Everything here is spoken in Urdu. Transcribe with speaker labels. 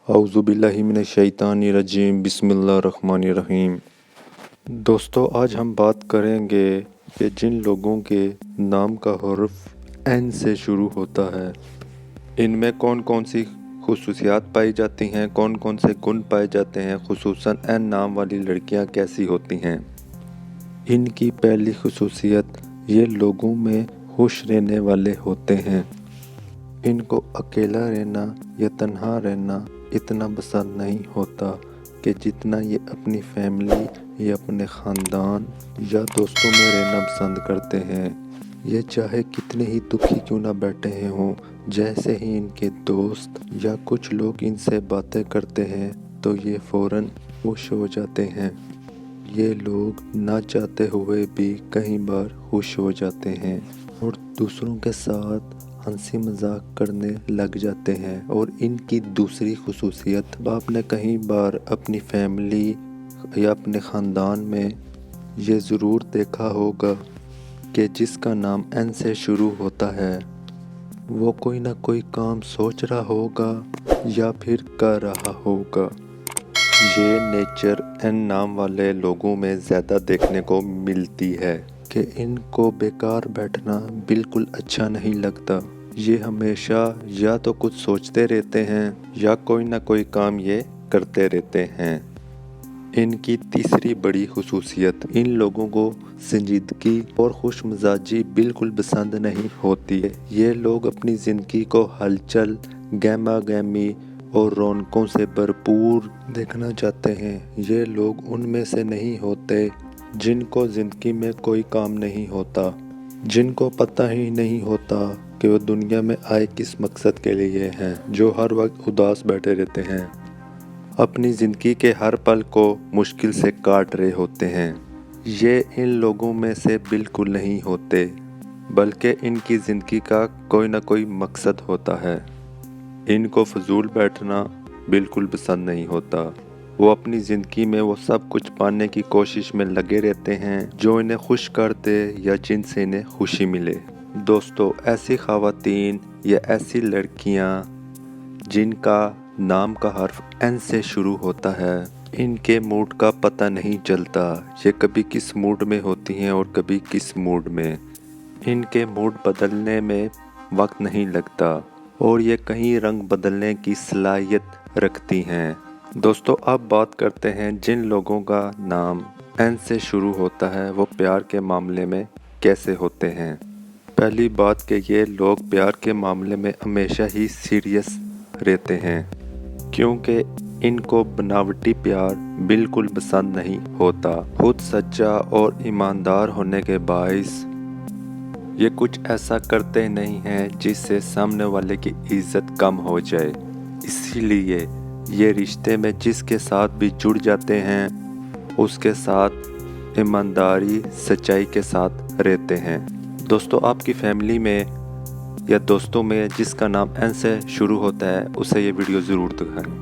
Speaker 1: اعوذ باللہ من الشیطان الرجیم بسم اللہ الرحمن الرحیم۔ دوستو آج ہم بات کریں گے کہ جن لوگوں کے نام کا حرف این سے شروع ہوتا ہے ان میں کون کون سی خصوصیات پائی جاتی ہیں، کون کون سے گن پائے جاتے ہیں، خصوصاً این نام والی لڑکیاں کیسی ہوتی ہیں۔ ان کی پہلی خصوصیت یہ لوگوں میں خوش رہنے والے ہوتے ہیں۔ ان کو اکیلا رہنا یا تنہا رہنا اتنا پسند نہیں ہوتا کہ جتنا یہ اپنی فیملی یا اپنے خاندان یا دوستوں میں رہنا پسند کرتے ہیں۔ یہ چاہے کتنے ہی دکھی کیوں نہ بیٹھے ہیں ہوں، جیسے ہی ان کے دوست یا کچھ لوگ ان سے باتیں کرتے ہیں تو یہ فوراً خوش ہو جاتے ہیں۔ یہ لوگ نہ چاہتے ہوئے بھی کئی بار خوش ہو جاتے ہیں اور دوسروں کے ساتھ ہنسی مذاق کرنے لگ جاتے ہیں۔ اور ان کی دوسری خصوصیت آپ نے کئی بار اپنی فیملی یا اپنے خاندان میں یہ ضرور دیکھا ہوگا کہ جس کا نام این سے شروع ہوتا ہے وہ کوئی نہ کوئی کام سوچ رہا ہوگا یا پھر کر رہا ہوگا۔ یہ نیچر این نام والے لوگوں میں زیادہ دیکھنے کو ملتی ہے کہ ان کو بیکار بیٹھنا بالکل اچھا نہیں لگتا۔ یہ ہمیشہ یا تو کچھ سوچتے رہتے ہیں یا کوئی نہ کوئی کام یہ کرتے رہتے ہیں۔ ان کی تیسری بڑی خصوصیت ان لوگوں کو سنجیدگی اور خوش مزاجی بالکل پسند نہیں ہوتی ہے۔ یہ لوگ اپنی زندگی کو ہلچل، گہما گہمی اور رونقوں سے بھرپور دیکھنا چاہتے ہیں۔ یہ لوگ ان میں سے نہیں ہوتے جن کو زندگی میں کوئی کام نہیں ہوتا، جن کو پتہ ہی نہیں ہوتا کہ وہ دنیا میں آئے کس مقصد کے لیے ہیں، جو ہر وقت اداس بیٹھے رہتے ہیں، اپنی زندگی کے ہر پل کو مشکل سے کاٹ رہے ہوتے ہیں۔ یہ ان لوگوں میں سے بالکل نہیں ہوتے بلکہ ان کی زندگی کا کوئی نہ کوئی مقصد ہوتا ہے۔ ان کو فضول بیٹھنا بالکل پسند نہیں ہوتا۔ وہ اپنی زندگی میں وہ سب کچھ پانے کی کوشش میں لگے رہتے ہیں جو انہیں خوش کر دے یا جن سے انہیں خوشی ملے۔ دوستو ایسی خواتین یا ایسی لڑکیاں جن کا نام کا حرف این سے شروع ہوتا ہے ان کے موڈ کا پتہ نہیں چلتا۔ یہ کبھی کس موڈ میں ہوتی ہیں اور کبھی کس موڈ میں۔ ان کے موڈ بدلنے میں وقت نہیں لگتا اور یہ کئی رنگ بدلنے کی صلاحیت رکھتی ہیں۔ دوستو اب بات کرتے ہیں جن لوگوں کا نام این سے شروع ہوتا ہے وہ پیار کے معاملے میں کیسے ہوتے ہیں۔ پہلی بات کہ یہ لوگ پیار کے معاملے میں ہمیشہ ہی سیریس رہتے ہیں کیونکہ ان کو بناوٹی پیار بالکل پسند نہیں ہوتا۔ خود سچا اور ایماندار ہونے کے باعث یہ کچھ ایسا کرتے نہیں ہیں جس سے سامنے والے کی عزت کم ہو جائے، اسی لیے یہ رشتے میں جس کے ساتھ بھی جڑ جاتے ہیں اس کے ساتھ ایمانداری سچائی کے ساتھ رہتے ہیں۔ دوستو آپ کی فیملی میں یا دوستوں میں جس کا نام این سے شروع ہوتا ہے اسے یہ ویڈیو ضرور دکھائیں۔